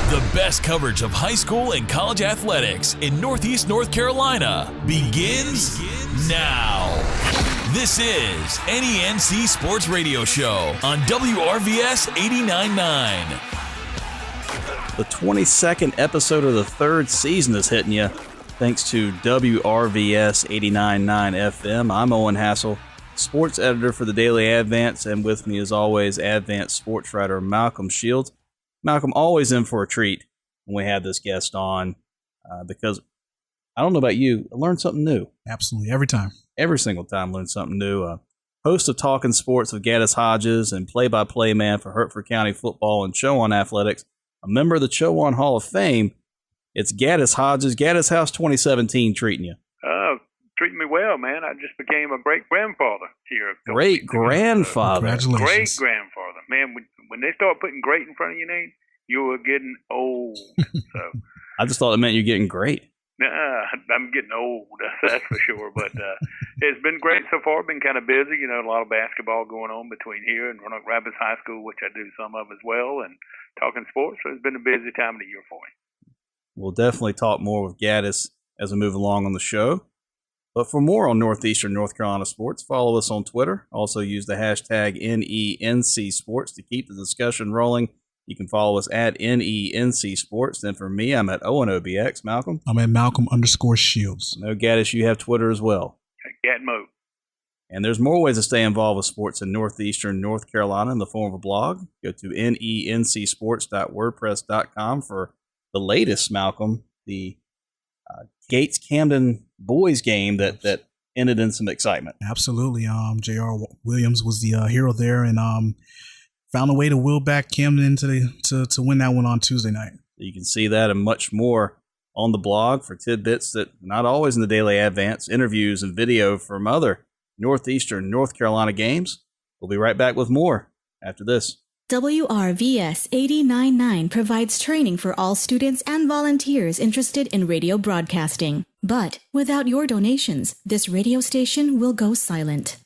The best coverage of high school and college athletics in Northeast North Carolina begins now. This is NENC Sports Radio Show on WRVS 89.9. The 22nd episode of the third season is hitting you, thanks to WRVS 89.9 FM. I'm Owen Hassel, sports editor for the Daily Advance, and with me, as always, Advance sports writer Malcolm Shields. Malcolm, always in for a treat when we have this guest on, because I don't know about you, I learned something new. Absolutely, every time. Every single time, learn something new. Host of Talking Sports with Gattis Hodges and play-by-play man for Hertford County football and Chowan Athletics, a member of the Chowan Hall of Fame. It's Gattis Hodges. Gattis, how's 2017 treating you? Treating me well, man. I just became a great-grandfather here. Great-grandfather. Congratulations. Great-grandfather. Man, when they start putting great in front of your name, you are getting old. So I just thought it meant you're getting great. Nah, I'm getting old, that's for sure. But it's been great so far. Been kind of busy. You know, a lot of basketball going on between here and Roanoke Rapids High School, which I do some of as well, and Talking Sports. So it's been a busy time of the year for me. We'll definitely talk more with Gattis as we move along on the show. But for more on Northeastern North Carolina sports, follow us on Twitter. Also use the hashtag NENC Sports to keep the discussion rolling. You can follow us at NENC Sports. Then for me, I'm at ONOBX. Malcolm? I'm at Malcolm_Shields. I know, Gattis, you have Twitter as well. Gatmo. And there's more ways to stay involved with sports in Northeastern North Carolina in the form of a blog. Go to nencsports.wordpress.com for the latest, Malcolm, the Gates Camden boys game that ended in some excitement. Absolutely. J.R. Williams was the hero there and found a way to will back Camden to win that one on Tuesday night. You can see that and much more on the blog for tidbits that are not always in the Daily Advance, interviews and video from other Northeastern North Carolina games. We'll be right back with more after this. WRVS 89.9 provides training for all students and volunteers interested in radio broadcasting. But without your donations, this radio station will go silent.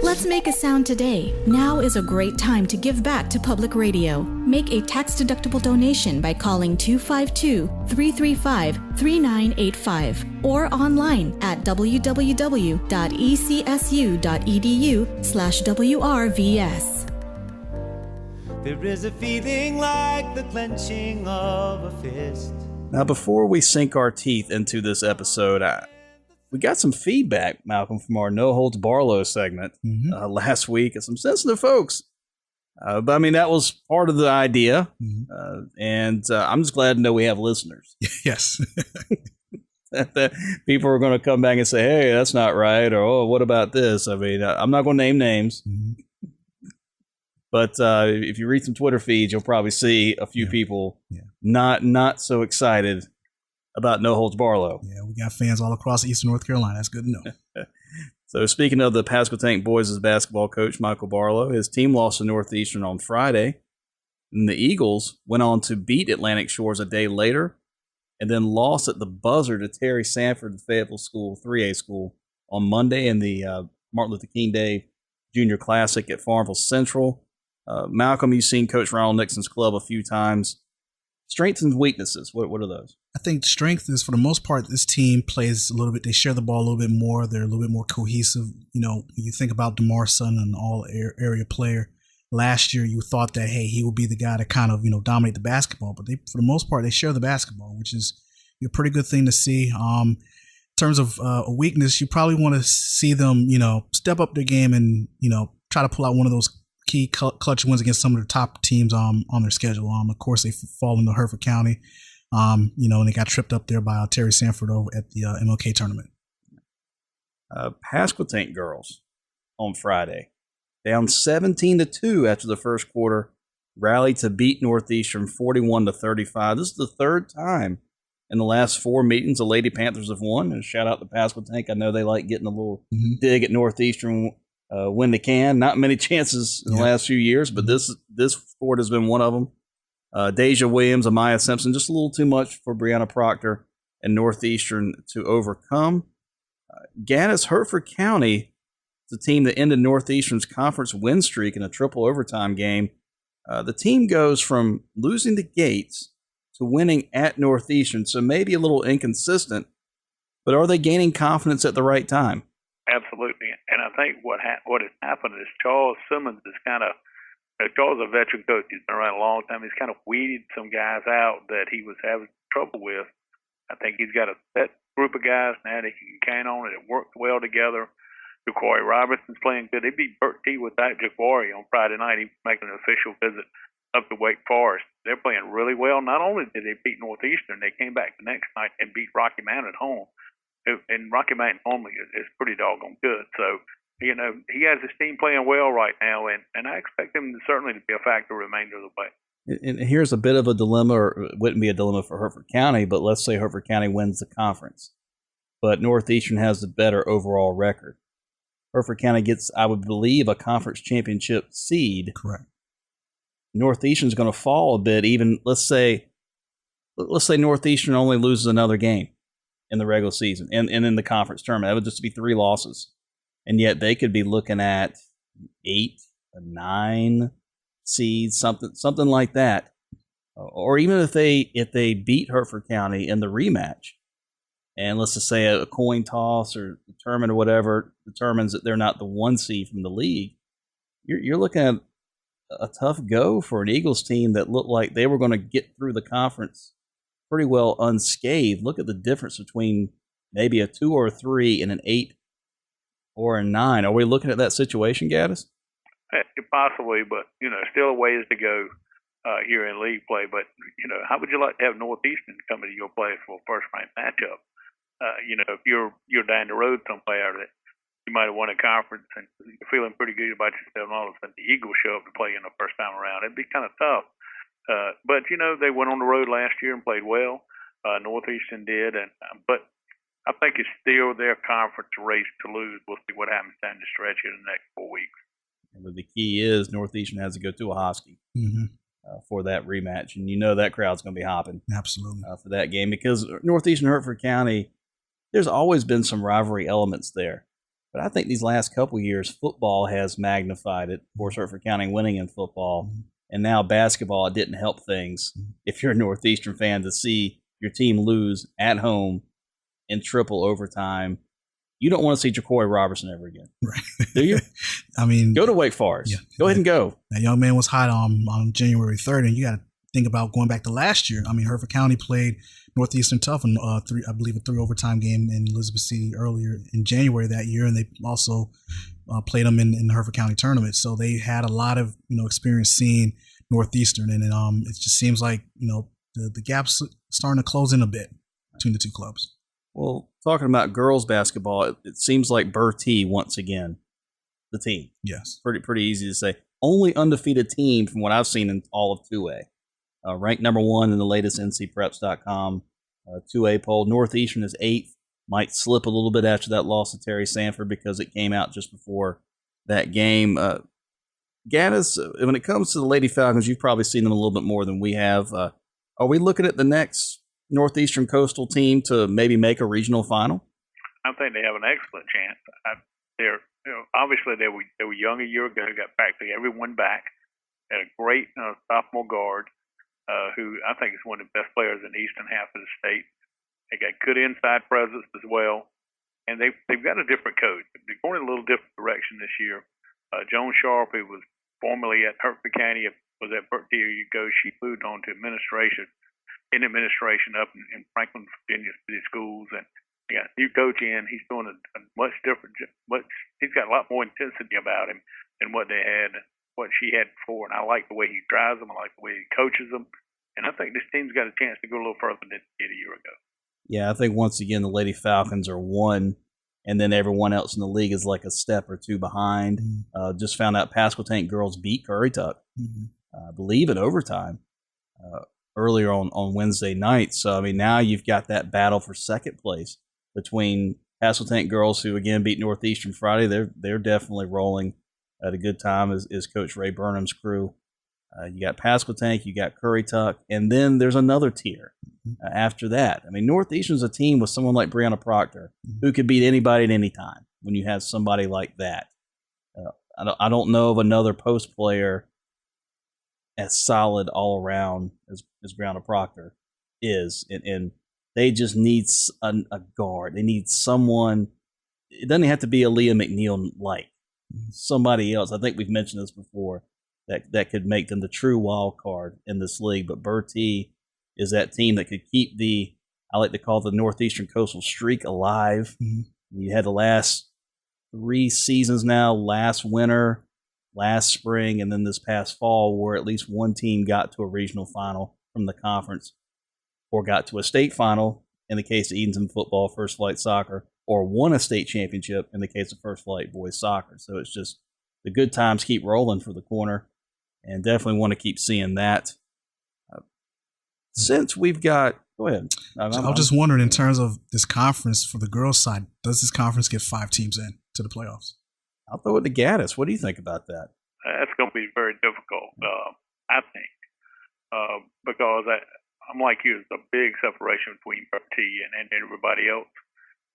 Let's make a sound today. Now is a great time to give back to public radio. Make a tax-deductible donation by calling 252-335-3985 or online at www.ecsu.edu/WRVS. There is a feeling like the clenching of a fist. Now, before we sink our teeth into this episode, we got some feedback, Malcolm, from our No Holds Barlow segment last week. Some sensitive folks. But, I mean, that was part of the idea. And I'm just glad to know we have listeners. Yes. that people are going to come back and say, hey, that's not right. Or, oh, what about this? I mean, I'm not going to name names. But if you read some Twitter feeds, you'll probably see a few people not so excited about No Holds Barlow. Yeah, we got fans all across Eastern North Carolina. That's good to know. So speaking of the Pasquotank boys' basketball coach, Michael Barlow, his team lost to Northeastern on Friday. And the Eagles went on to beat Atlantic Shores a day later and then lost at the buzzer to Terry Sanford, the Fayetteville School, 3A school, on Monday in the Martin Luther King Day Junior Classic at Farmville Central. Malcolm, you've seen Coach Ronald Nixon's club a few times. Strengths and weaknesses, what are those? I think strength is, for the most part, this team plays a little bit, they share the ball a little bit more. They're a little bit more cohesive. You know, when you think about DeMar Sutton, an all-area player, last year you thought that, hey, he would be the guy to kind of, dominate the basketball. But for the most part, they share the basketball, which is a pretty good thing to see. In terms of a weakness, you probably want to see them, step up their game and, try to pull out one of those key clutch wins against some of the top teams on their schedule. Of course, they fall into Hertford County, and they got tripped up there by Terry Sanford over at the MLK tournament. Pasquotank girls on Friday, down 17-2 after the first quarter, rallied to beat Northeastern 41-35. This is the third time in the last four meetings the Lady Panthers have won. And shout out to Pasquotank. I know they like getting a little dig at Northeastern when they can. Not many chances in the last few years, but this sport has been one of them. Deja Williams, Amaya Simpson, just a little too much for Brianna Proctor and Northeastern to overcome. Gattis, Hertford County, the team that ended Northeastern's conference win streak in a triple overtime game. The team goes from losing to Gates to winning at Northeastern. So maybe a little inconsistent, but are they gaining confidence at the right time? Absolutely. And I think what has happened is Charles Simmons is kind of, Charles is a veteran coach. He's been around a long time. He's kind of weeded some guys out that he was having trouble with. I think he's got a set group of guys now that he can count on, and it worked well together. Jaquari Robertson's playing good. They beat Burt T without Jaquari on Friday night. He was making an official visit up to Wake Forest. They're playing really well. Not only did they beat Northeastern, they came back the next night and beat Rocky Mount at home. And Rocky Mount normally is pretty doggone good. So, you know, he has his team playing well right now, and I expect him certainly to be a factor the remainder of the way. And here's a bit of a dilemma, or it wouldn't be a dilemma for Hertford County, but let's say Hertford County wins the conference, but Northeastern has the better overall record. Hertford County gets, I would believe, a conference championship seed. Correct. Northeastern's going to fall a bit. Even let's say Northeastern only loses another game in the regular season and in the conference tournament. That would just be 3 losses, and yet they could be looking at 8, 9 seeds, something like that. Or even if they beat Hertford County in the rematch, and let's just say a coin toss or the tournament or whatever determines that they're not the 1 seed from the league, you're looking at a tough go for an Eagles team that looked like they were going to get through the conference pretty well unscathed. Look at the difference between maybe a 2 or a 3 and an 8 or a 9. Are we looking at that situation, Gattis? Possibly, but, you know, still a ways to go here in league play. But, you know, how would you like to have Northeastern coming to your place for a first-ranked matchup? You know, if you're down the road somewhere that you might have won a conference and you're feeling pretty good about yourself, and all of a sudden the Eagles show up to play in the first time around, it'd be kind of tough. But, you know, they went on the road last year and played well. Northeastern did. But I think it's still their conference race to lose. We'll see what happens down the stretch in the next 4 weeks. But the key is Northeastern has to go to a Hoskie for that rematch. And you know that crowd's going to be hopping. Absolutely. For that game, because Northeastern Hertford County, there's always been some rivalry elements there. But I think these last couple of years, football has magnified it. Of course, Hertford County winning in football. And now basketball, it didn't help things if you're a Northeastern fan to see your team lose at home in triple overtime. You don't want to see Jaquari Robertson ever again. Right. Do you? I mean, go to Wake Forest. Yeah, go ahead and go. That young man was hot on January 3rd, and you got to think about going back to last year. I mean, Hertford County played Northeastern tough in a 3 overtime game in Elizabeth City earlier in January that year, and they also played them in the Hertford County tournament. So they had a lot of experience seeing Northeastern, and it just seems like the gap's starting to close in a bit between the two clubs. Well, talking about girls basketball, it seems like Bertie once again, the team. Yes. Pretty easy to say. Only undefeated team from what I've seen in all of 2A. Ranked number 1 in the latest NCPreps.com 2A poll. Northeastern is 8th. Might slip a little bit after that loss to Terry Sanford because it came out just before that game. Gattis, when it comes to the Lady Falcons, you've probably seen them a little bit more than we have. Are we looking at the next Northeastern Coastal team to maybe make a regional final? I think they have an excellent chance. Obviously they were young a year ago. Got practically everyone back. Had a great sophomore guard who I think is one of the best players in the eastern half of the state. They got good inside presence as well, and they've got a different coach. They're going in a little different direction this year. Joan Sharp, who was formerly at Hertford County, was at Bertie year ago. She moved on to administration up in Franklin, Virginia City Schools, and new coach in. He's doing a much different. He's got a lot more intensity about him than what they had, what she had before. And I like the way he drives them. I like the way he coaches them. And I think this team's got a chance to go a little further than it did a year ago. Yeah, I think once again the Lady Falcons are 1, and then everyone else in the league is like a step or 2 behind. Just found out Pasquotank girls beat Currituck, I believe, in overtime earlier on Wednesday night. So, I mean, now you've got that battle for second place between Pasquotank girls, who, again, beat Northeastern Friday. They're definitely rolling at a good time is Coach Ray Burnham's crew. You got Pasquotank, you got Currituck, and then there's another tier after that. I mean, Northeastern's a team with someone like Brianna Proctor who could beat anybody at any time when you have somebody like that. I don't know of another post player as solid all around as Brianna Proctor. is, and they just need a guard. They need someone. It doesn't have to be a Leah McNeil like somebody else. I think we've mentioned this before that could make them the true wild card in this league. But Bertie is that team that could keep I like to call the Northeastern Coastal streak alive. Mm-hmm. You had the last 3 seasons now, last winter, last spring, and then this past fall, where at least one team got to a regional final from the conference or got to a state final in the case of Edenton football, First Flight soccer, or won a state championship in the case of First Flight boys soccer. So it's just the good times keep rolling for the corner, and definitely want to keep seeing that. Since we've got, go ahead. I was just wondering, in terms of this conference for the girls' side, does this conference get 5 teams in to the playoffs? I'll throw it to Gattis. What do you think about that? That's going to be very difficult, I think, because I'm like you. There's a big separation between Bertie and everybody else.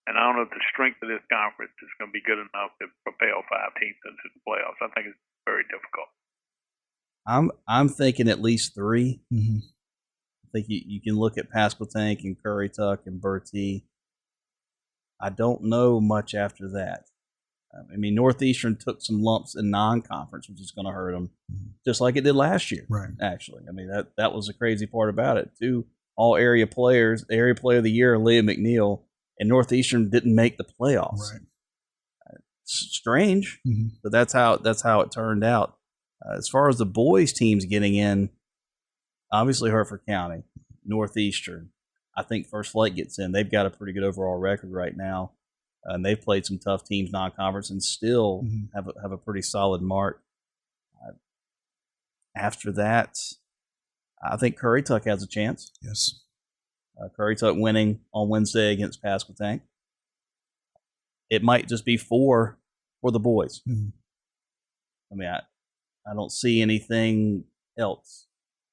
And I don't know if the strength of this conference is going to be good enough to propel 5 teams into the playoffs. I think it's very difficult. I'm thinking at least 3. Mm-hmm. I think you can look at Pasquotank and Currituck and Bertie. I don't know much after that. I mean, Northeastern took some lumps in non-conference, which is going to hurt them, just like it did last year. Right. Actually, I mean that was the crazy part about it. 2 all-area players, the area player of the year, Leah McNeil, and Northeastern didn't make the playoffs. Right. Strange, mm-hmm. but that's how it turned out. As far as the boys' teams getting in, obviously Hertford County, Northeastern. I think First Flight gets in. They've got a pretty good overall record right now. And they've played some tough teams non-conference and still mm-hmm. have a pretty solid mark. After that, I think Currituck has a chance. Yes. Currituck winning on Wednesday against Pasquotank. It might just be 4 for the boys. Mm-hmm. I mean, I don't see anything else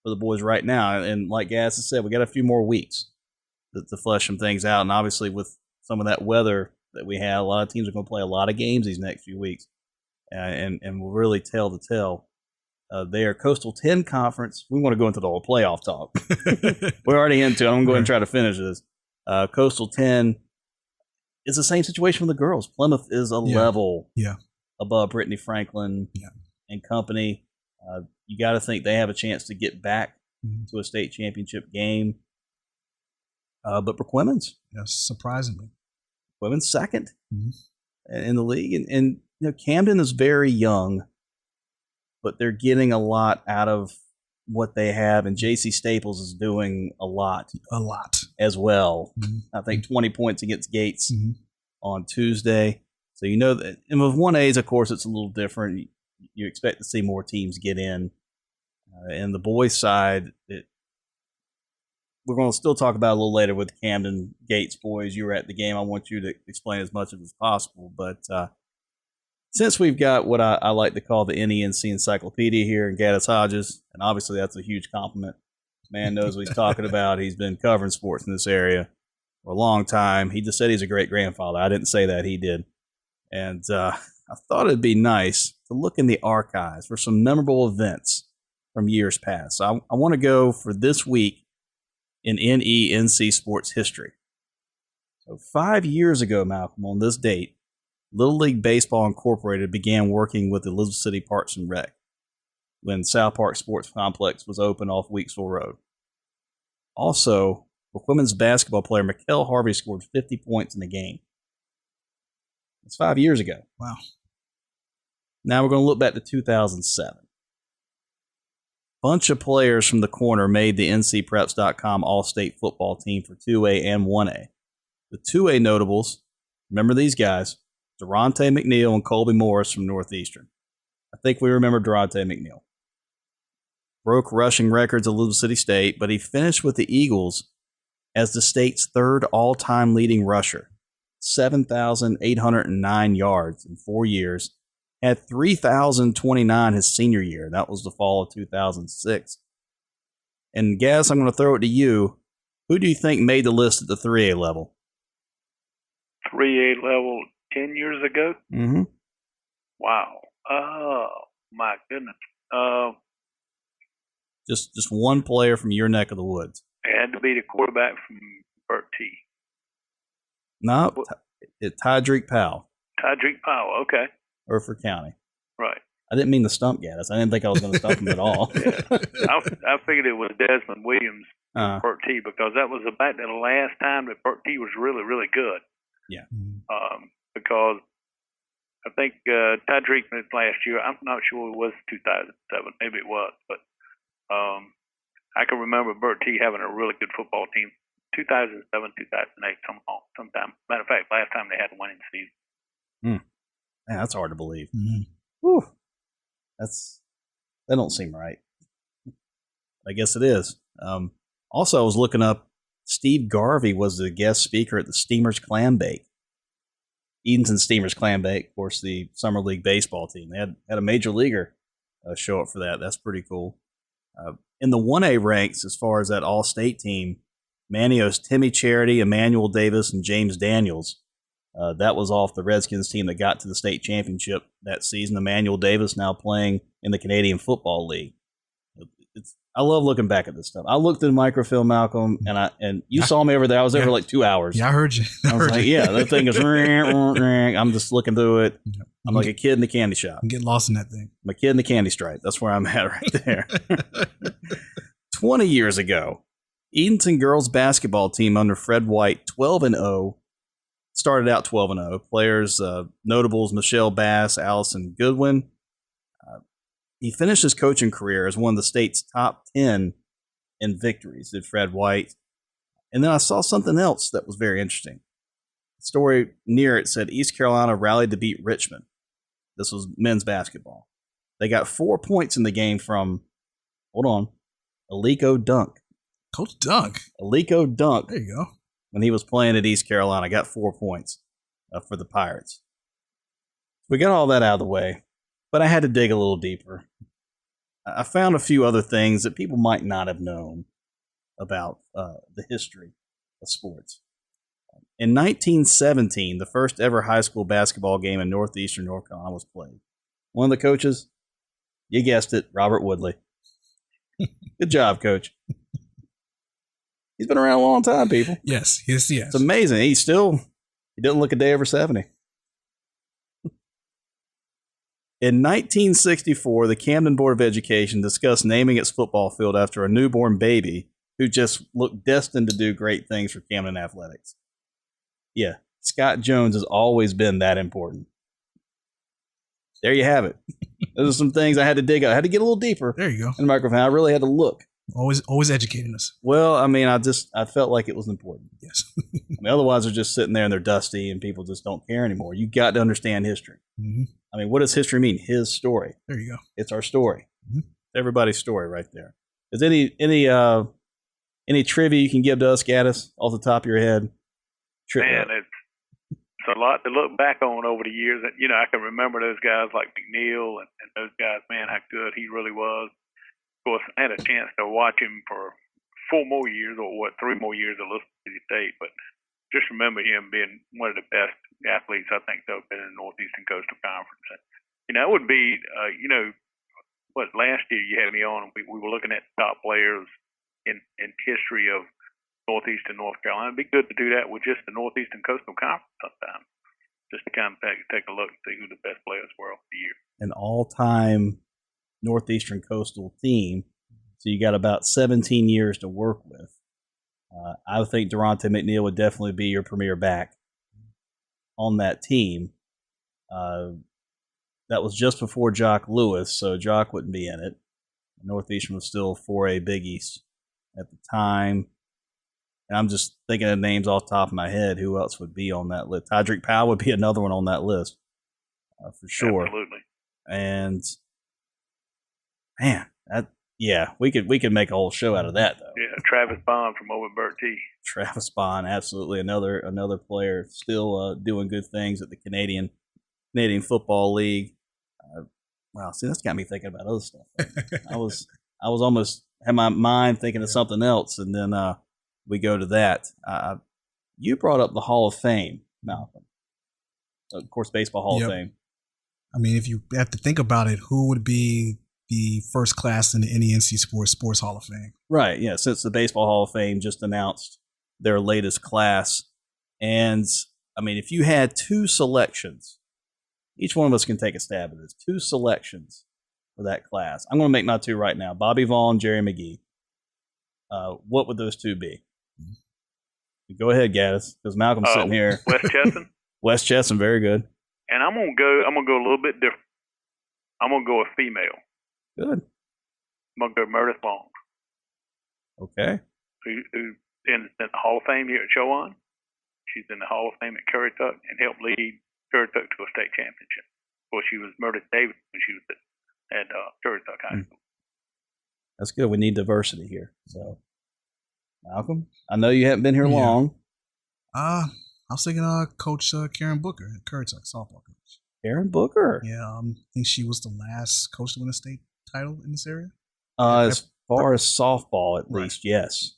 for the boys right now. And like Gas has said, we got a few more weeks to flesh some things out. And obviously with some of that weather that we have, a lot of teams are going to play a lot of games these next few weeks, and will really tell the tale. They are Coastal 10 Conference. We want to go into the whole playoff talk. We're already into it. I'm going to go ahead and try to finish this. Coastal 10 is the same situation for the girls. Plymouth is a level above Brittany Franklin and company. You got to think they have a chance to get back to a state championship game. But Brookwomen's, yes, surprisingly, Women's second in the league, and Camden is very young, but they're getting a lot out of what they have, and JC Staples is doing a lot as well. Mm-hmm. I think 20 points against Gates on Tuesday. So that, and with 1As, of course, it's a little different. You expect to see more teams get in. And the boys' side, we're going to still talk about it a little later with Camden Gates boys. You were at the game. I want you to explain as much of it as possible. But since we've got what I like to call the NENC encyclopedia here in Gattis Hodges, and obviously that's a huge compliment. This man knows what he's talking about. He's been covering sports in this area for a long time. He just said he's a great-grandfather. I didn't say that. He did. And I thought it'd be nice to look in the archives for some memorable events from years past. So I want to go for this week in NENC sports history. So 5 years ago, Malcolm, on this date, Little League Baseball Incorporated began working with the Elizabeth City Parks and Rec when South Park Sports Complex was open off Weeksville Road. Also, women's basketball player Mikkel Harvey scored 50 points in the game. That's 5 years ago. Wow. Now we're going to look back to 2007. Bunch of players from the corner made the NCPreps.com All-State football team for 2A and 1A. The 2A notables, remember these guys, Durante McNeil and Colby Morris from Northeastern. I think we remember Durante McNeil. Broke rushing records at Elizabeth City State, but he finished with the Eagles as the state's 3rd all-time leading rusher, 7,809 yards in 4 years. Had 3,029 his senior year. That was the fall of 2006. And Gaz, I'm going to throw it to you. Who do you think made the list at the 3A level? 3A level 10 years ago? Mm-hmm. Wow. Oh, my goodness. Just one player from your neck of the woods. It had to be the quarterback from Bert T. No, Tydreek Powell. Tydreek Powell, okay. Hereford County. Right. I didn't mean to stump Gattis. I didn't think I was going to stump him at all. Yeah. I figured it was Desmond Williams Bert T, because that was about the last time that Bert T was really, really good. Yeah. Because I think Tydreek last year, I'm not sure it was 2007. Maybe it was. But I can remember Bert T having a really good football team. 2007, 2008, sometime. Matter of fact, last time they had a winning season. Man, that's hard to believe. Mm-hmm. Whew. That don't seem right. I guess it is. Also, I was looking up, Steve Garvey was the guest speaker at the Steamers Clam Bake. Edenton Steamers Clam Bake, of course, the Summer League baseball team. They had a major leaguer show up for that. That's pretty cool. In the 1A ranks, as far as that all-state team, Manio's Timmy Charity, Emmanuel Davis, and James Daniels. That was off the Redskins team that got to the state championship that season. Emmanuel Davis now playing in the Canadian Football League. I love looking back at this stuff. I looked at the microfilm, Malcolm, and you saw me over there. I was there for like 2 hours. Yeah, I heard you. I was like, yeah, that thing is. I'm just looking through it. I'm like a kid in the candy shop. Get lost in that thing. I'm a kid in the candy stripe. That's where I'm at right there. 20 years ago, Edenton girls basketball team under Fred White, 12-0, started out 12-0. Players, notables, Michelle Bass, Allison Goodwin. He finished his coaching career as one of the state's top 10 in victories, did Fred White. And then I saw something else that was very interesting. The story near it said East Carolina rallied to beat Richmond. This was men's basketball. They got 4 points in the game from, Aliko Dunk. Coach Dunk. Aliko Dunk. There you go. When he was playing at East Carolina, got 4 points for the Pirates. We got all that out of the way, but I had to dig a little deeper. I found a few other things that people might not have known about the history of sports. In 1917, the first ever high school basketball game in Northeastern North Carolina was played. One of the coaches, you guessed it, Robert Woodley. Good job, Coach. He's been around a long time, people. Yes. It's amazing. He doesn't look a day over 70. In 1964, the Camden Board of Education discussed naming its football field after a newborn baby who just looked destined to do great things for Camden athletics. Yeah, Scott Jones has always been that important. There you have it. Those are some things I had to dig up. I had to get a little deeper. There you go. In the microphone. I really had to look. Always educating us. Well, I mean, I felt like it was important. Yes. Otherwise, they're just sitting there and they're dusty and people just don't care anymore. You got to understand history. Mm-hmm. I mean, what does history mean? His story. There you go. It's our story. Mm-hmm. Everybody's story right there. Is any trivia you can give to us, Gattis, off the top of your head? Man, it's a lot to look back on over the years. I can remember those guys like McNeil and those guys. Man, how good he really was. Of course, I had a chance to watch him for 4 more years, or 3 more years at Louisville City State. But just remember him being one of the best athletes I think that have been in the Northeastern Coastal Conference. And that would be, last year you had me on, and we were looking at top players in history of Northeastern North Carolina. It'd be good to do that with just the Northeastern Coastal Conference sometime, just to kind of take a look and see who the best players were over the year. An all-time Northeastern Coastal team, so you got about 17 years to work with. I would think Durante McNeil would definitely be your premier back on that team. That was just before Jock Lewis, so Jock wouldn't be in it. Northeastern was still 4A Big East at the time. And I'm just thinking of names off the top of my head. Who else would be on that list? Tydreek Powell would be another one on that list, for sure. Absolutely. And man, we could make a whole show out of that, though. Yeah, Travis Bond from over at Bert T. Travis Bond, absolutely another player still doing good things at the Canadian Football League. Wow, see, that's got me thinking about other stuff. I was almost had my mind thinking of something else, and then we go to that. You brought up the Hall of Fame, Malcolm. Of course, Baseball Hall of Fame. I mean, if you have to think about it, who would be the first class in the NENC Sports Hall of Fame. Right, yeah, since the Baseball Hall of Fame just announced their latest class. And, I mean, if you had 2 selections, each one of us can take a stab at this, 2 selections for that class. I'm going to make my 2 right now, Bobby Vaughn, Jerry McGee. What would those 2 be? Go ahead, Gattis, because Malcolm's sitting here. Wes Chesson. Wes Chesson, very good. And I'm gonna go a little bit different. I'm gonna go a female. Good. I'm gonna go Meredith Long. Okay. Who in the Hall of Fame here at Chowan. She's in the Hall of Fame at Currituck and helped lead Currituck to a state championship. Well, she was Meredith Davis when she was at Currituck High School. That's good. We need diversity here. So, Malcolm, I know you haven't been here long. I was thinking Coach Karen Booker, Currituck softball coach. Karen Booker? Yeah, I think she was the last coach to win a state title in this area. As far as softball, at least, yes.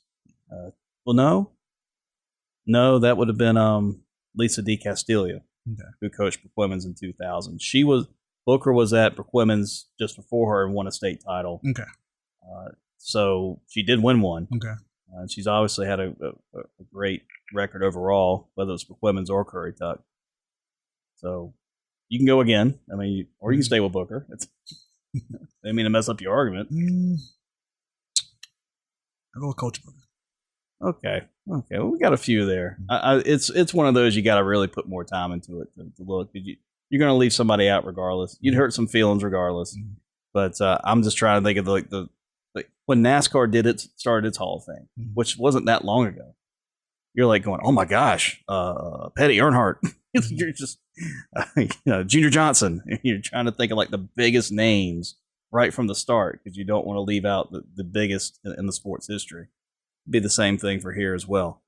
Well, no, that would have been Lisa D. Castillo, who coached Brook-Women's in 2000. Booker was at Brook-Women's just before her and won a state title. Okay. So she did win one. Okay. And she's obviously had a great record overall, whether it's Brook-Women's or Currituck. So you can go again. I mean, or you can stay with Booker. I didn't mean to mess up your argument. I'll go with Coach Booker. Okay. Well, we got a few there. It's one of those you got to really put more time into it to look. You're going to leave somebody out regardless. You'd hurt some feelings regardless. But I'm just trying to think of the when NASCAR started its Hall of Fame, which wasn't that long ago. You're like going, oh my gosh, Petty Earnhardt. You're just, Junior Johnson. You're trying to think of like the biggest names right from the start because you don't want to leave out the biggest in the sport's history. It'd be the same thing for here as well.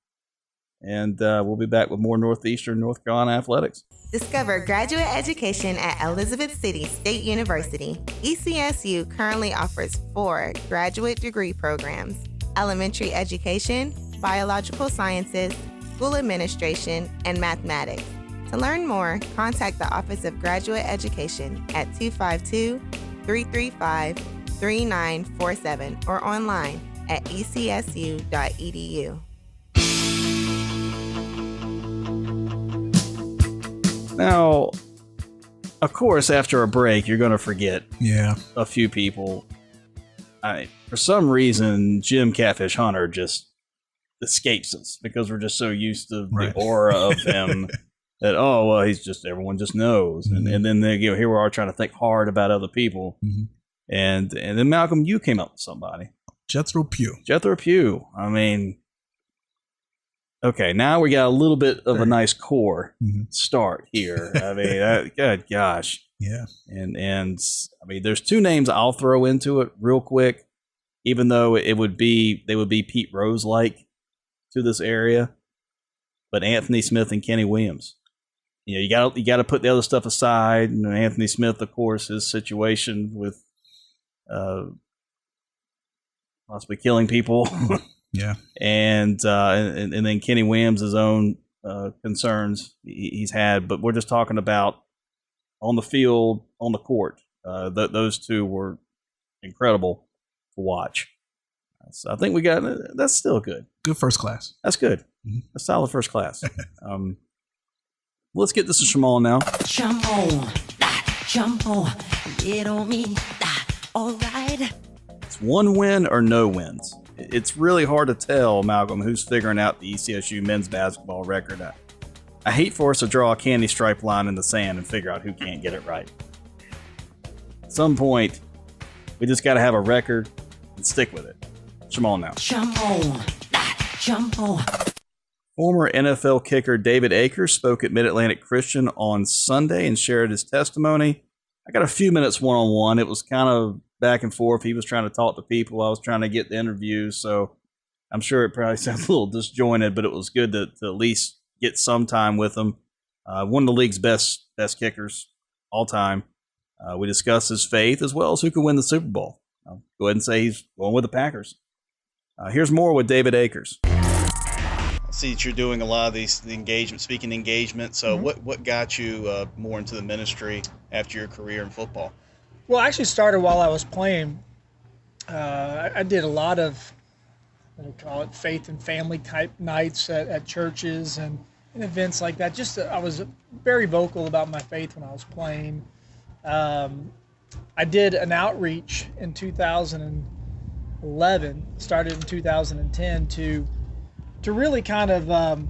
And we'll be back with more Northeastern North Carolina athletics. Discover graduate education at Elizabeth City State University. ECSU currently offers 4 graduate degree programs: elementary education, biological sciences, school administration, and mathematics. To learn more, contact the Office of Graduate Education at 252-335-3947 or online at ecsu.edu. Now, of course, after a break, you're going to forget a few people. For some reason, Jim Catfish Hunter just escapes us because we're just so used to the aura of him that, everyone just knows. And then here we are trying to think hard about other people. And then, Malcolm, you came up with somebody. Jethro Pugh. I mean, okay, now we got a little bit of a nice core start here. I mean, good gosh. Yeah. And I mean, there's 2 names I'll throw into it real quick, even though they would be Pete Rose-like to this area. But Anthony Smith and Kenny Williams. You got to put the other stuff aside. Anthony Smith, of course, his situation with possibly killing people. Yeah. And then Kenny Williams' his own concerns he's had, but we're just talking about on the field, on the court. Those 2 were incredible to watch. So I think that's still good. Good first class. That's good. A solid first class. Let's get this to Shamal now. Jump on, get on me, all right. It's 1 win or no wins. It's really hard to tell, Malcolm, who's figuring out the ECSU men's basketball record. I hate for us to draw a candy stripe line in the sand and figure out who can't get it right. At some point, we just got to have a record and stick with it. Shamal now. Jump on. Former NFL kicker David Akers spoke at Mid-Atlantic Christian on Sunday and shared his testimony. I got a few minutes one-on-one. It was kind of back and forth. He was trying to talk to people. I was trying to get the interviews, so I'm sure it probably sounds a little disjointed, but it was good to at least get some time with him. One of the league's best kickers all time. We discussed his faith as well as who could win the Super Bowl. I'll go ahead and say he's going with the Packers. Here's more with David Akers. I see that you're doing a lot of these speaking engagements. So what got you more into the ministry after your career in football? Well, I actually started while I was playing. I did a lot of, what do you call it, faith and family type nights at churches and events like that. I was very vocal about my faith when I was playing. I did an outreach in 2011, started in 2010 to really kind of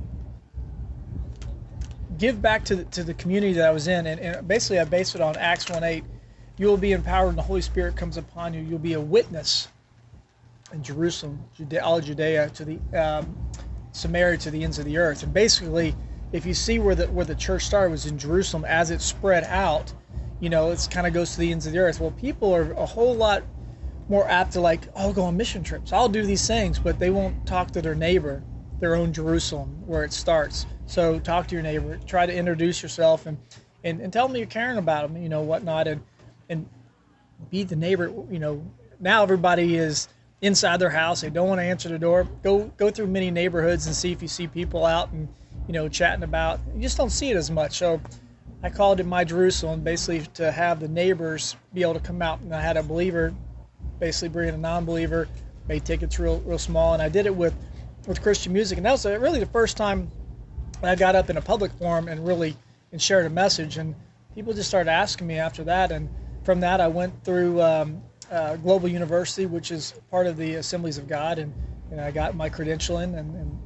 give back to the community that I was in. And basically I based it on Acts 1:8. You will be empowered when the Holy Spirit comes upon you. You'll be a witness in Jerusalem, all Judea, to the Samaria, to the ends of the earth. And basically, if you see where the church started was in Jerusalem, as it spread out, it kind of goes to the ends of the earth. Well, people are a whole lot more apt to I'll go on mission trips, I'll do these things, but they won't talk to their neighbor, their own Jerusalem, where it starts. So talk to your neighbor, try to introduce yourself, and tell them you're caring about them, whatnot, and be the neighbor. Now everybody is inside their house. They don't want to answer the door. Go through many neighborhoods and see if you see people out and, chatting about. You just don't see it as much. So I called it My Jerusalem, basically to have the neighbors be able to come out. And I had a believer basically bring a non-believer, made tickets real small. And I did it with Christian music. And that was really the first time I got up in a public forum and shared a message. And people just started asking me after that. And from that, I went through Global University, which is part of the Assemblies of God, and I got my credentialing and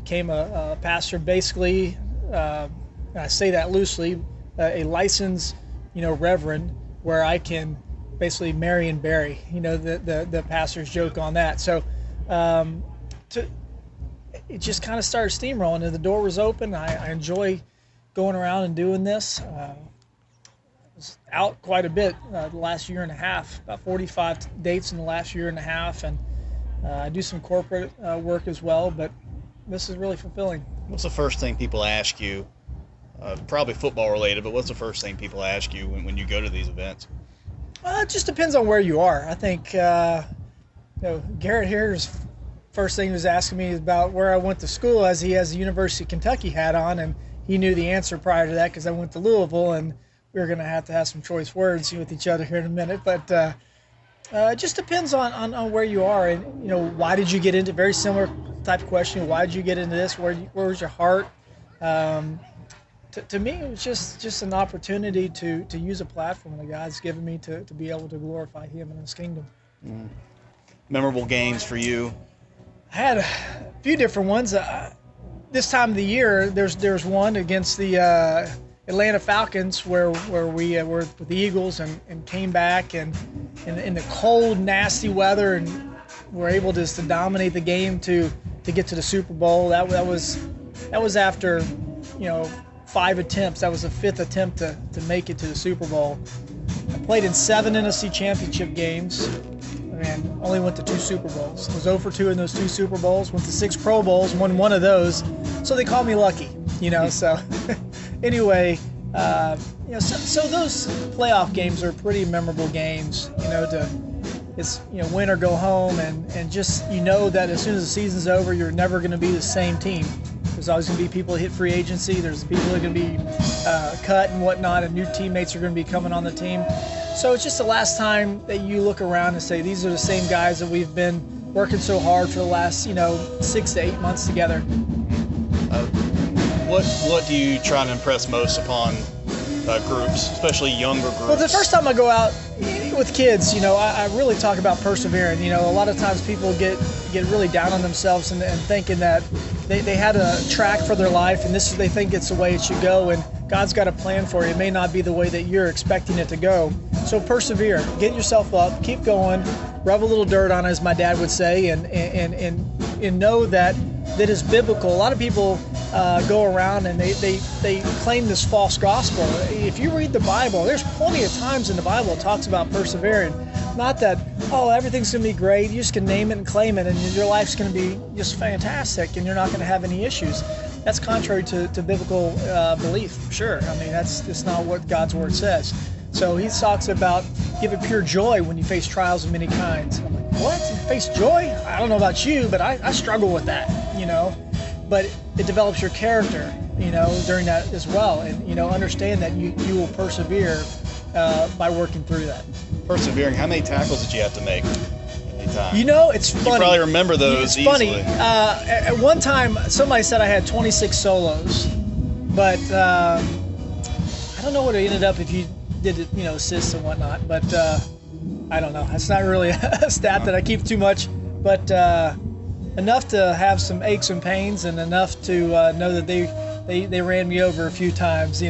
became a pastor. Basically, I say that loosely, a licensed, reverend, where I can basically marry and bury. The pastor's joke on that. So, it just kind of started steamrolling, and the door was open. I enjoy going around and doing this. Out quite a bit the last year and a half, about 45 dates in the last year and a half, and I do some corporate work as well, but this is really fulfilling. What's the first thing people ask you, probably football related, but what's the first thing people ask you when you go to these events? It just depends on where you are. I think Garrett here's first thing he was asking me is about where I went to school, as he has the University of Kentucky hat on, and he knew the answer prior to that because I went to Louisville, and we're going to have some choice words with each other here in a minute. But it just depends on where you are. And, why did you get into, very similar type of question, why did you get into this? Where was your heart? To me, it was just an opportunity to use a platform that God's given me to be able to glorify Him and His kingdom. Mm. Memorable games for you? I had a few different ones. This time of the year, there's one against the Atlanta Falcons where we were with the Eagles and came back and in the cold, nasty weather, and were able to dominate the game to get to the Super Bowl. That was after 5 attempts. That was the 5th attempt to make it to the Super Bowl. I played in 7 NFC Championship games and only went to 2 Super Bowls. I was 0 for 2 in those 2 Super Bowls. Went to 6 Pro Bowls, won 1 of those. So they call me lucky, So anyway, so those playoff games are pretty memorable games. It's win or go home, and just that as soon as the season's over, you're never going to be the same team. There's always going to be people that hit free agency. There's people that are going to be cut and whatnot, and new teammates are going to be coming on the team. So it's just the last time that you look around and say, these are the same guys that we've been working so hard for the last 6 to 8 months together. What do you try to impress most upon groups, especially younger groups? Well, the first time I go out with kids, I really talk about persevering. A lot of times people get really down on themselves and thinking that they had a track for their life, and they think it's the way it should go, and God's got a plan for you. It may not be the way that you're expecting it to go. So persevere, get yourself up, keep going, rub a little dirt on it, as my dad would say, and know that is biblical. A lot of people go around and they claim this false gospel. If you read the Bible, there's plenty of times in the Bible it talks about persevering. Not that, everything's going to be great, you just can name it and claim it, and your life's going to be just fantastic, and you're not going to have any issues. That's contrary to biblical belief, for sure. I mean, that's not what God's Word says. So He talks about give it pure joy when you face trials of many kinds. I'm like, what? You face joy? I don't know about you, but I struggle with that, But it develops your character, during that as well. And, understand that you will persevere by working through that. Persevering. How many tackles did you have to make? Time. It's funny. You probably remember those easily. Funny. At one time, somebody said I had 26 solos, but I don't know what it ended up if you did, assists and whatnot. But I don't know. That's not really a stat that I keep too much, but enough to have some aches and pains, and enough to know that they ran me over a few times.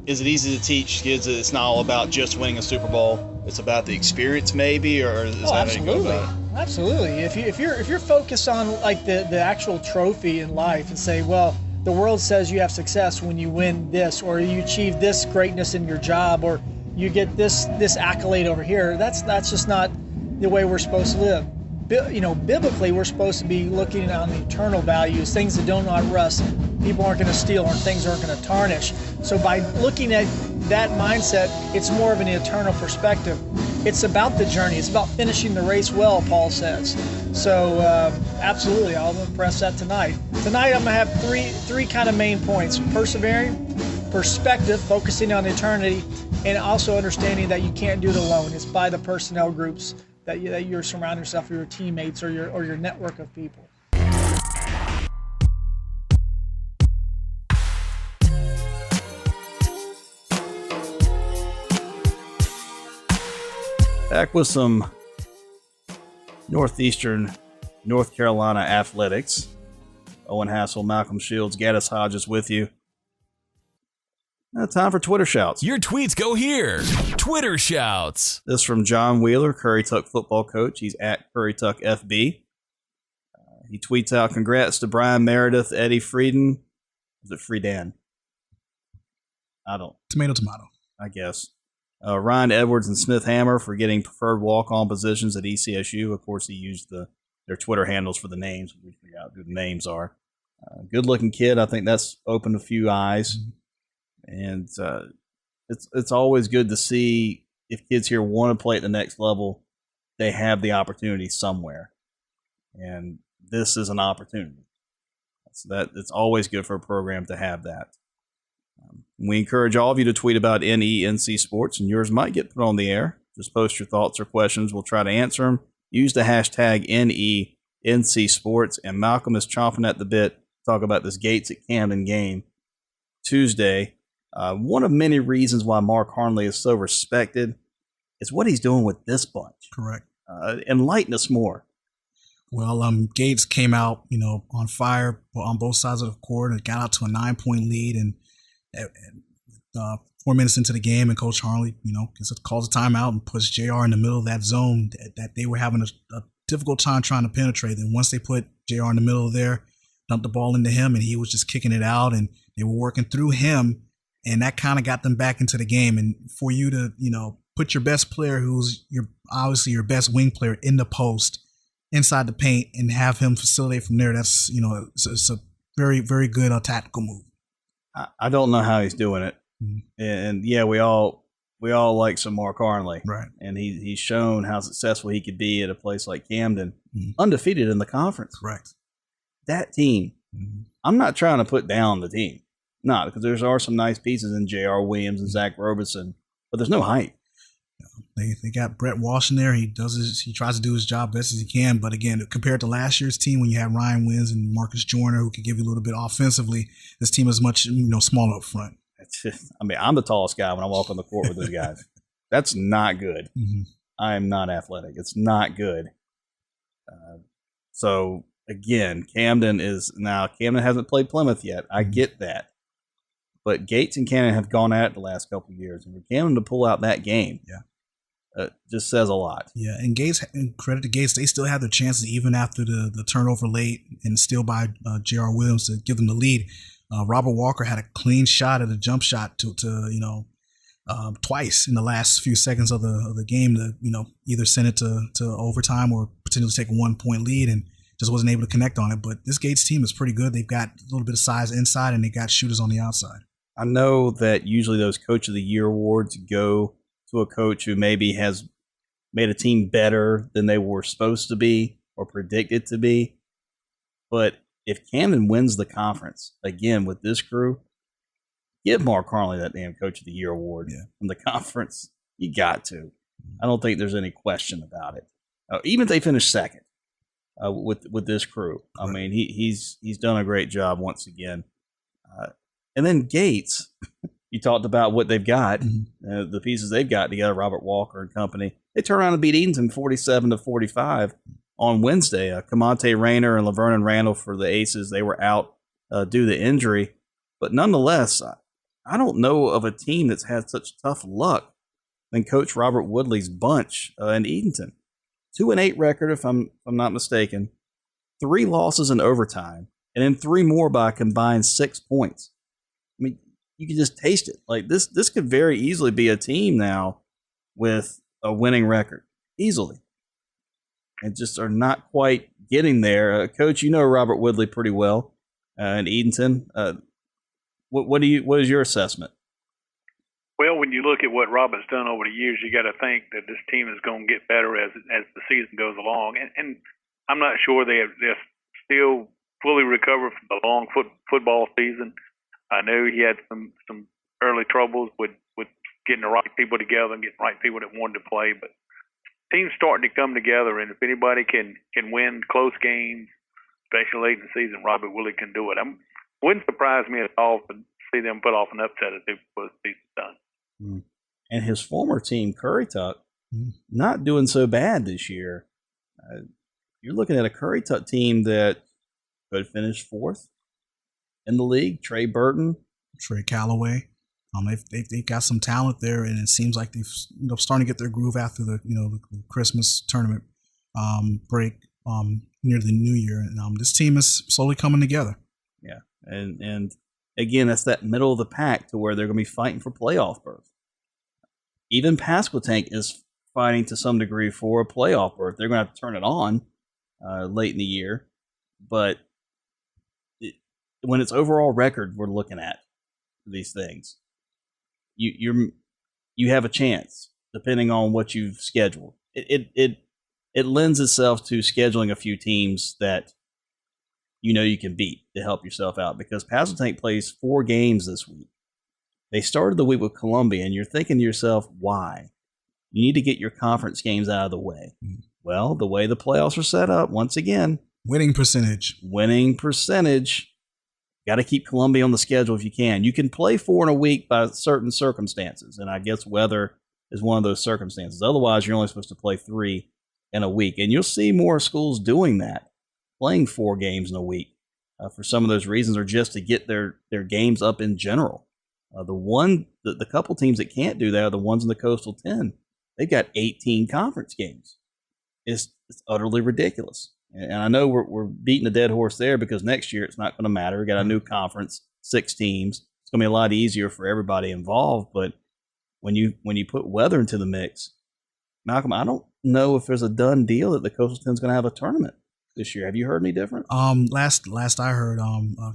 Is it easy to teach kids that it's not all about just winning a Super Bowl? It's about the experience, maybe, or is that absolutely, how you go about it? Absolutely. If you're focused on like the actual trophy in life and say, well, the world says you have success when you win this, or you achieve this greatness in your job, or you get this accolade over here. That's just not the way we're supposed to live. Biblically, we're supposed to be looking on the eternal values, things that do not rust, people aren't going to steal, or things aren't going to tarnish. So by looking at that mindset, it's more of an eternal perspective. It's about the journey. It's about finishing the race well, Paul says. So absolutely, I'll impress that tonight. Tonight, I'm going to have three kind of main points: persevering, perspective, focusing on eternity, and also understanding that you can't do it alone. It's by the personnel groups that you're surrounding yourself with, your teammates or your network of people. Back with some Northeastern North Carolina athletics. Owen Hassel, Malcolm Shields, Gattis, Hodges with you. Now, time for Twitter shouts. Your tweets go here. Twitter shouts. This from John Wheeler, Curry Tuck football coach. He's at Curry Tuck FB. He tweets out, congrats to Brian Meredith, Eddie Frieden. Is it Friedan? Tomato. I guess. Ryan Edwards and Smith Hammer for getting preferred walk-on positions at ECSU. Of course, he used their Twitter handles for the names. We figured out who the names are. Good-looking kid. I think that's opened a few eyes. And it's always good to see if kids here want to play at the next level, they have the opportunity somewhere. And this is an opportunity. So it's always good for a program to have that. We encourage all of you to tweet about NENC Sports, and yours might get put on the air. Just post your thoughts or questions. We'll try to answer them. Use the hashtag NENC Sports, and Malcolm is chomping at the bit to talk about this Gates at Camden game Tuesday. One of many reasons why Mark Harnley is so respected is what he's doing with this bunch. Correct. Enlighten us more. Well, Gates came out, on fire on both sides of the court and got out to a 9-point lead. And 4 minutes into the game, and Coach Harnley, calls a timeout and puts JR in the middle of that zone that they were having a difficult time trying to penetrate. And once they put JR in the middle of there, dumped the ball into him, and he was just kicking it out, and they were working through him. And that kind of got them back into the game. And for you to, put your best player, who's obviously your best wing player, in the post, inside the paint, and have him facilitate from there, that's, it's a very, very good tactical move. I don't know how he's doing it. Mm-hmm. And yeah, we all like some Mark Harnley. Right. And he's shown how successful he could be at a place like Camden, undefeated in the conference. Correct. That team, I'm not trying to put down the team. Not because there are some nice pieces in J.R. Williams and Zach Roberson, but there's no height. They got Brett Walsh in there. He tries to do his job best as he can. But again, compared to last year's team, when you had Ryan Wins and Marcus Joyner, who could give you a little bit offensively, this team is much smaller up front. I'm the tallest guy when I walk on the court with those guys. That's not good. I am not athletic. It's not good. So again, Camden hasn't played Plymouth yet. I get that. But Gates and Camden have gone at it the last couple of years. And for Camden to pull out that game just says a lot. Yeah, and credit to Gates, they still have their chances even after the turnover late and still by J.R. Williams to give them the lead. Robert Walker had a clean shot at a jump shot to twice in the last few seconds of the game to either send it to overtime or potentially take a 1-point lead, and just wasn't able to connect on it. But this Gates team is pretty good. They've got a little bit of size inside, and they got shooters on the outside. I know that usually those Coach of the Year awards go to a coach who maybe has made a team better than they were supposed to be or predicted to be. But if Camden wins the conference, again, with this crew, Give Mark Carnley that damn Coach of the Year award from the conference. You got to. I don't think there's any question about it. Even if they finish second with this crew, I mean, he's done a great job once again. And then Gates, you talked about what they've got, the pieces they've got together, Robert Walker and company. They turn around and beat Eatonton 47-45 on Wednesday. Camonte Rayner and Laverne and Randall for the Aces, they were out due to injury. But nonetheless, I don't know of a team that's had such tough luck than Coach Robert Woodley's bunch in Eatonton. 2-8 record, if I'm not mistaken. 3 losses in overtime, and then 3 more by a combined 6 points. I mean, you can just taste it. Like this could very easily be a team now with a winning record, easily, and just are not quite getting there. Coach, you know Robert Woodley pretty well in Eatonton. What is your assessment? Well, when you look at what Robert's done over the years, you got to think that this team is going to get better as the season goes along. And I'm not sure they're still fully recovered from the long football season. I know he had some early troubles with getting the right people together and getting the right people that wanted to play. But team's starting to come together, and if anybody can win close games, especially late in the season, Robert Woodley can do it. Wouldn't surprise me at all to see them put off an upset as they was done. And his former team, Currituck, not doing so bad this year. You're looking at a Currituck team that could finish 4th in the league. Trey Burton, Trey Calloway. They've got some talent there, and it seems like they've starting to get their groove after the the Christmas tournament break near the New Year, and this team is slowly coming together. Yeah, and again, that's that middle of the pack to where they're going to be fighting for playoff berth. Even Pasquotank is fighting to some degree for a playoff berth. They're going to have to turn it on late in the year, but when it's overall record we're looking at these things, you have a chance depending on what you've scheduled. It lends itself to scheduling a few teams that you can beat to help yourself out, because Pasquotank plays 4 games this week. They started the week with Columbia, and you're thinking to yourself, why? You need to get your conference games out of the way. Well, the way the playoffs are set up, once again, winning percentage. Got to keep Columbia on the schedule if you can. You can play 4 in a week by certain circumstances, and I guess weather is one of those circumstances. Otherwise, you're only supposed to play 3 in a week, and you'll see more schools doing that, playing 4 games in a week for some of those reasons, or just to get their games up in general. The couple teams that can't do that are the ones in the Coastal 10. They've got 18 conference games. It's utterly ridiculous. And I know we're beating a dead horse there, because next year it's not going to matter. We got a new conference, 6 teams. It's going to be a lot easier for everybody involved. But when you put weather into the mix, Malcolm, I don't know if there's a done deal that the Coastal 10 is going to have a tournament this year. Have you heard any different? Last I heard,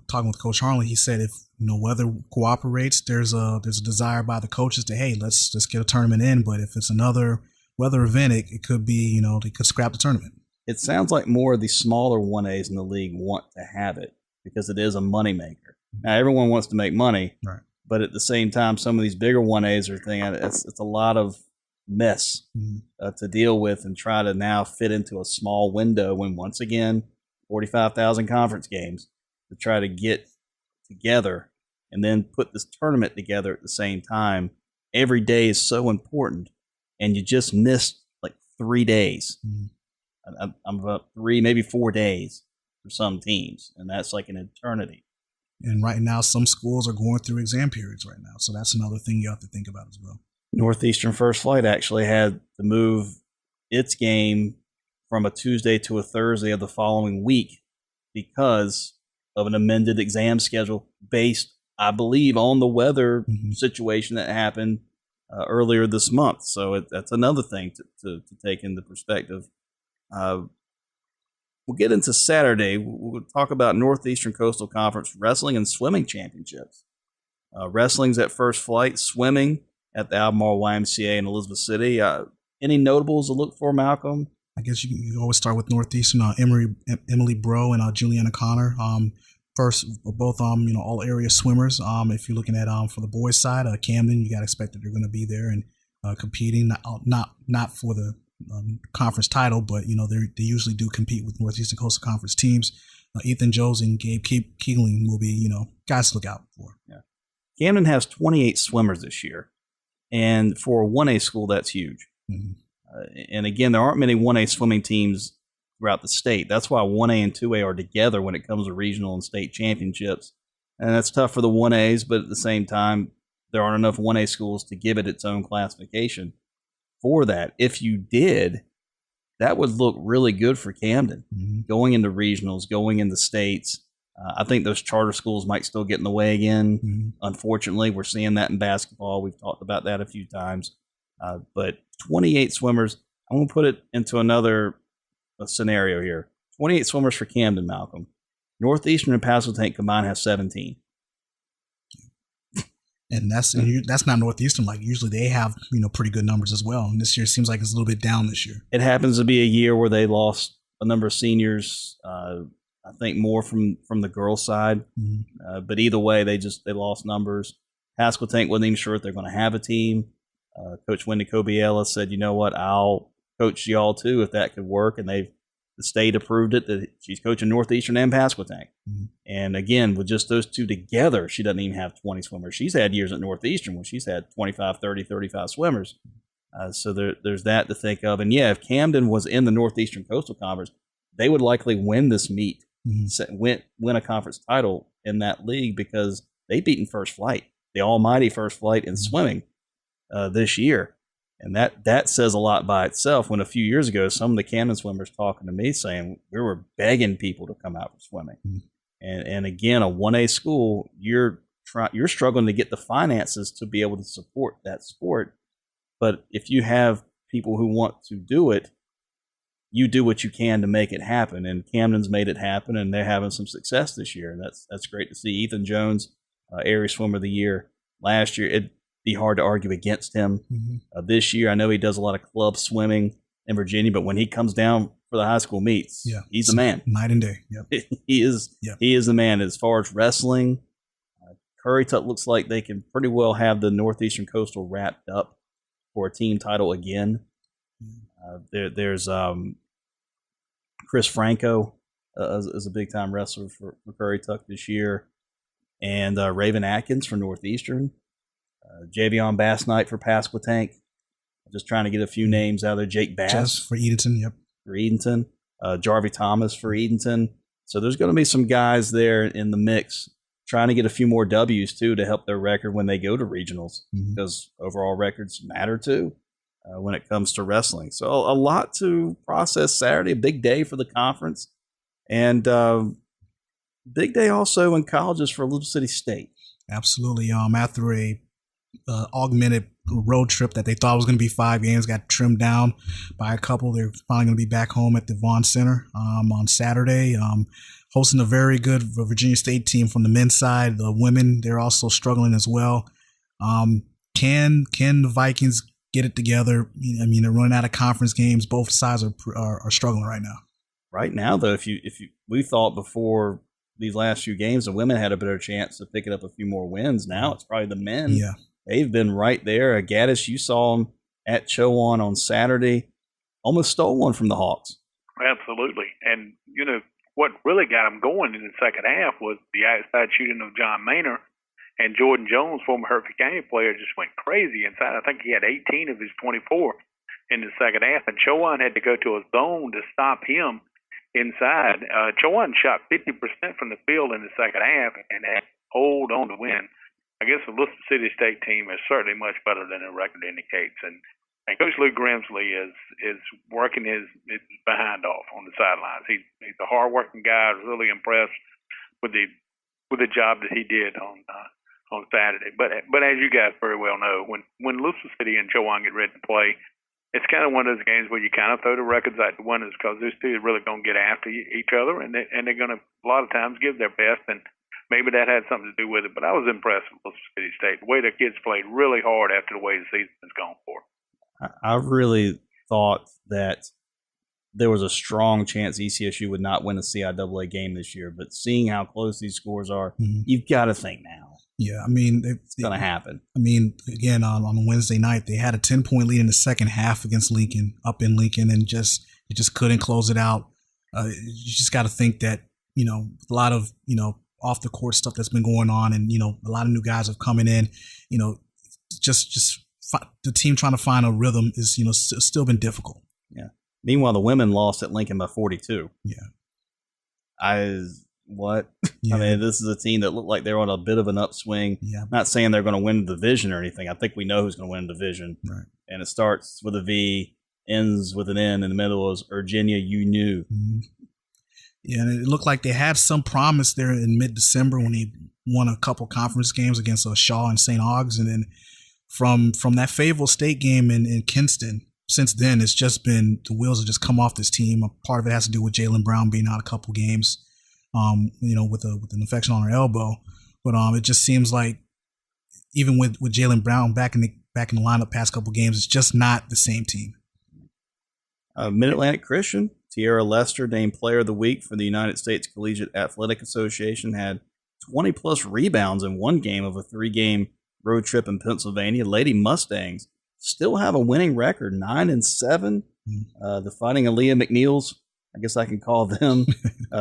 talking with Coach Harley, he said if weather cooperates, there's a desire by the coaches to, hey, let's get a tournament in. But if it's another weather event, it could be, they could scrap the tournament. It sounds like more of the smaller 1As in the league want to have it because it is a moneymaker. Now, everyone wants to make money, right? But at the same time, some of these bigger 1As are thinking it's a lot of mess to deal with and try to now fit into a small window when, once again, 45,000 conference games to try to get together and then put this tournament together at the same time. Every day is so important, and you just missed like 3 days. I'm about 3, maybe 4 days for some teams, and that's like an eternity. And right now, some schools are going through exam periods right now, so that's another thing you have to think about as well. Northeastern First Flight actually had to move its game from a Tuesday to a Thursday of the following week because of an amended exam schedule based, I believe, on the weather situation that happened earlier this month. So that's another thing to take into perspective. We'll get into Saturday. We'll talk about Northeastern Coastal Conference wrestling and swimming championships. Wrestling's at First Flight, swimming at the Albemarle YMCA in Elizabeth City. Any notables to look for, Malcolm? I guess you always start with Northeastern. Emily Bro and Juliana Connor. first, both all area swimmers. If you're looking at for the boys side, Camden, you got to expect that they're going to be there and competing, not for the conference title, but they usually do compete with Northeastern Coastal Conference teams. Ethan Jones and Gabe Keeling will be guys to look out for. Yeah. Camden has 28 swimmers this year, and for a 1A school, that's huge. Mm-hmm. And again, there aren't many 1A swimming teams throughout the state. That's why 1A and 2A are together when it comes to regional and state championships. And that's tough for the 1As, but at the same time, there aren't enough 1A schools to give it its own classification for that. If you did, that would look really good for Camden, going into regionals, going into states. I think those charter schools might still get in the way again. Unfortunately, we're seeing that in basketball. We've talked about that a few times. But 28 swimmers, I'm going to put it into another scenario here. 28 swimmers for Camden, Malcolm. Northeastern and Pasquotank combined have 17. And that's not Northeastern. Like usually they have pretty good numbers as well. And this year seems like it's a little bit down this year. It happens to be a year where they lost a number of seniors. I think more from the girls' side. But either way, they lost numbers. Pasquotank wasn't even sure if they're going to have a team. Coach Wendy Kobiela said, "You know what? I'll coach y'all too if that could work." And the state approved it that she's coaching Northeastern and Pasquotank. And again, with just those two together, she doesn't even have 20 swimmers. She's had years at Northeastern when she's had 25, 30, 35 swimmers. So there's that to think of. And yeah, if Camden was in the Northeastern Coastal Conference, they would likely win this meet, win a conference title in that league because they've beaten First Flight, the almighty First Flight in swimming this year. And that says a lot by itself. When a few years ago, some of the Camden swimmers talking to me saying we were begging people to come out for swimming. And again, a 1A school, you're struggling to get the finances to be able to support that sport. But if you have people who want to do it, you do what you can to make it happen. And Camden's made it happen, and they're having some success this year. And that's great to see. Ethan Jones, area swimmer of the year last year. It'd be hard to argue against him. This year, I know he does a lot of club swimming in Virginia, but when he comes down for the high school meets, he's the man. Night and day. Yep. He is the man. As far as wrestling, Currituck looks like they can pretty well have the Northeastern Coastal wrapped up for a team title again. There's Chris Franco is a big time wrestler for Currituck this year, and Raven Atkins for Northeastern. Javion Bass Knight for Pasquotank. Just trying to get a few names out of there. Jake Bass for Edenton. Yep. For Edenton. Jarvie Thomas for Edenton. So there's going to be some guys there in the mix trying to get a few more W's too to help their record when they go to regionals, because overall records matter too when it comes to wrestling. So a lot to process Saturday, a big day for the conference, and big day also in colleges for Elizabeth City State. Absolutely. After a augmented road trip that they thought was going to be 5 games, got trimmed down by a couple. They're finally going to be back home at the Vaughn Center on Saturday, hosting a very good Virginia State team from the men's side. The women, they're also struggling as well. Can the Vikings get it together? I mean, they're running out of conference games. Both sides are struggling right now. Right now, though, we thought before these last few games the women had a better chance of picking up a few more wins. Now it's probably the men. Yeah. They've been right there. Gattis, you saw them at Chowan on Saturday, almost stole one from the Hawks. Absolutely. And, what really got them going in the second half was the outside shooting of John Maynor, and Jordan Jones, former Hertford County player, just went crazy inside. I think he had 18 of his 24 in the second half, and Chowan had to go to a zone to stop him inside. Chowan shot 50% from the field in the second half and had hold on to win. I guess the Elizabeth City State team is certainly much better than their record indicates, and Coach Lou Grimsley is working his behind off on the sidelines. He's a hard-working guy. I was really impressed with the job that he did on Saturday. But as you guys very well know, when Elizabeth City and Chowan get ready to play, it's kind of one of those games where you kind of throw the records out the windows, because those two are really going to get after each other, and they're going to a lot of times give their best, and maybe that had something to do with it. But I was impressed with Elizabeth City State. The way the kids played really hard after the way the season has gone for. I really thought that there was a strong chance ECSU would not win a CIAA game this year. But seeing how close these scores are, you've got to think now. Yeah, I mean, it's going to happen. I mean, again, on Wednesday night, they had a 10-point lead in the second half against Lincoln, up in Lincoln, and just couldn't close it out. You just got to think that, a lot of, off the court stuff that's been going on, and, a lot of new guys have coming in, just the team trying to find a rhythm is, still been difficult. Yeah. Meanwhile, the women lost at Lincoln by 42. Yeah. What? Yeah. I mean, this is a team that looked like they're on a bit of an upswing. Yeah. Not saying they're going to win the division or anything. I think we know who's going to win the division. Right. And it starts with a V, ends with an N, in the middle is Virginia UNU. Mm-hmm. Yeah, and it looked like they had some promise there in mid-December when they won a couple conference games against Shaw and St. Augs. And then from that Fayetteville State game in Kinston, since then, it's just been the wheels have just come off this team. A part of it has to do with Jalen Brown being out a couple games, with an infection on her elbow. But it just seems like even with Jalen Brown back in the lineup past couple games, it's just not the same team. Mid-Atlantic Christian, Tierra Lester, named Player of the Week for the United States Collegiate Athletic Association, had 20-plus rebounds in one game of a 3-game road trip in Pennsylvania. Lady Mustangs still have a winning record, 9-7. The Fighting Aaliyah McNeils, I guess I can call them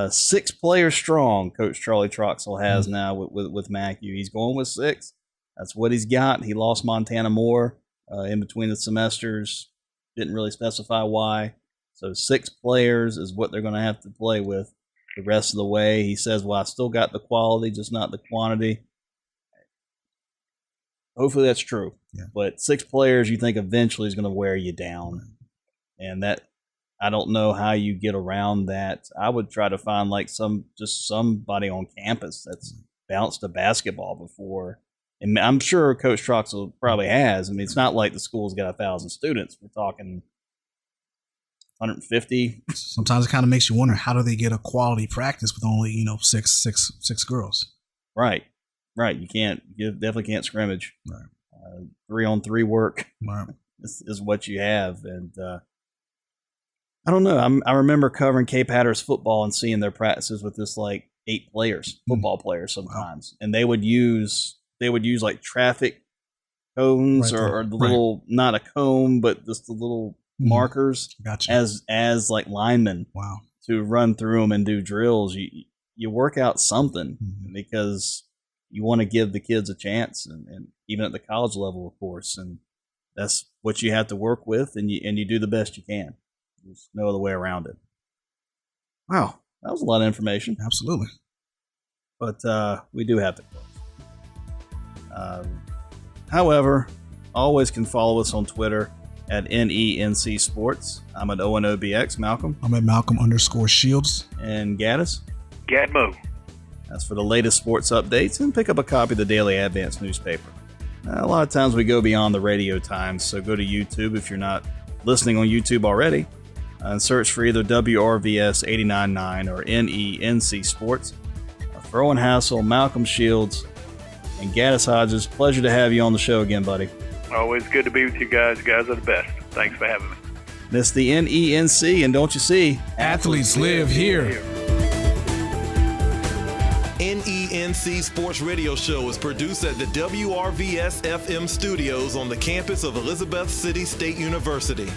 6 players strong. Coach Charlie Troxell has now with Mackey. He's going with 6. That's what he's got. He lost Montana Moore in between the semesters. Didn't really specify why. So 6 players is what they're going to have to play with the rest of the way. He says, well, I still got the quality, just not the quantity. Hopefully that's true. Yeah. But 6 players you think eventually is going to wear you down. And that, I don't know how you get around that. I would try to find like somebody on campus that's bounced a basketball before. And I'm sure Coach Troxell probably has. I mean, it's not like the school's got 1,000 students. We're talking 150. Sometimes it kind of makes you wonder, how do they get a quality practice with only, six girls? Right. You definitely can't scrimmage. Right. 3-on-3 work is what you have. And I don't know. I remember covering Cape Hatteras football and seeing their practices with this like 8 players, football players sometimes. Wow. And they would use like traffic cones or the little, not a cone, but just the little markers as like linemen. Wow. To run through them and do drills. You work out something because you want to give the kids a chance, and even at the college level, of course, and that's what you have to work with, and you do the best you can. There's no other way around it. Wow, that was a lot of information. Absolutely. But we do have to close. However, always can follow us on Twitter at NENC Sports. I'm at ONOBX. Malcolm. I'm at Malcolm_Shields. And Gattis. Gatmo. That's for the latest sports updates, and pick up a copy of the Daily Advance newspaper. A lot of times we go beyond the radio times, so go to YouTube if you're not listening on YouTube already, and search for either WRVS 89.9 or NENC Sports. For Owen Hassel, Malcolm Shields, and Gattis Hodges, pleasure to have you on the show again, buddy. Always good to be with you guys. You guys are the best. Thanks for having me. This the NENC, and don't you see? Athletes live here. NENC Sports Radio Show is produced at the WRVS-FM studios on the campus of Elizabeth City State University.